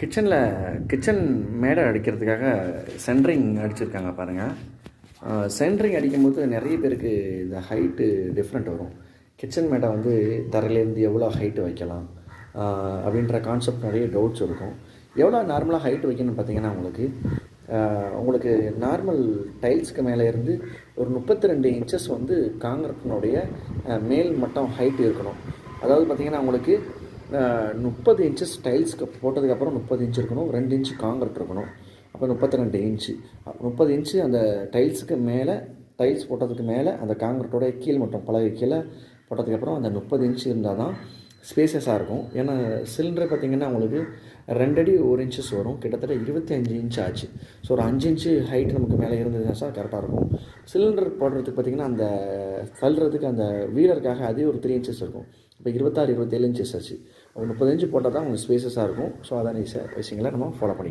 Kitchen மேடை அடிக்கிறதுக்காக centring அடிச்சிருக்காங்க பாருங்கள். சென்ட்ரிங் அடிக்கும்போது நிறைய பேருக்கு இந்த ஹைட்டு டிஃப்ரெண்ட் வரும். கிச்சன் மேடை வந்து தரையிலேருந்து எவ்வளோ ஹைட்டு வைக்கலாம் அப்படின்ற கான்செப்ட் நிறைய டவுட்ஸ் இருக்கும். எவ்வளோ நார்மலாக ஹைட்டு வைக்கணும்னு பார்த்தீங்கன்னா உங்களுக்கு நார்மல் டைல்ஸுக்கு மேலே இருந்து ஒரு 32 இன்ச்சஸ் வந்து காங்கிரட்டினுடைய மேல் மட்டம் ஹைட்டு இருக்கணும். அதாவது பார்த்திங்கன்னா உங்களுக்கு 30 இன்ச்சஸ் டைல்ஸ்க்கு போட்டதுக்கப்புறம் 30 இன்ச் இருக்கணும், 2 இன்ச்சு காங்கிரட் இருக்கணும். அப்போ 32 இன்ச்சு. 30 இன்ச்சு அந்த டைல்ஸுக்கு மேலே, டைல்ஸ் போட்டதுக்கு மேலே அந்த காங்கிரட்டோடைய கீழ் மட்டம் பலகை கீழே போட்டதுக்கப்புறம் அந்த 30 இன்ச்சு இருந்தால் தான் ஸ்பேசஸாக இருக்கும். ஏன்னா சிலிண்டர் பார்த்திங்கன்னா உங்களுக்கு 2 அடி 1 இன்ச்சஸ் வரும், கிட்டத்தட்ட 25 இன்ச் ஆச்சு. ஸோ ஒரு 5 இன்ச்சு ஹைட் நமக்கு மேலே இருந்ததுன்னா சார் கரெக்டாக இருக்கும். சிலிண்டர் போடுறதுக்கு பார்த்திங்கன்னா அந்த தள்ளுறதுக்கு அந்த வீலருக்காக அதே ஒரு 3 இன்ச்சஸ் இருக்கும். இப்போ 26 27 இன்ச்சஸ் ஆச்சு. 30 இன்ச்சு போட்டால் தான் உங்களுக்கு ஸ்பேசஸாக இருக்கும். ஸோ அதான் விஷயங்களை நம்ம ஃபாலோ பண்ணிக்கலாம்.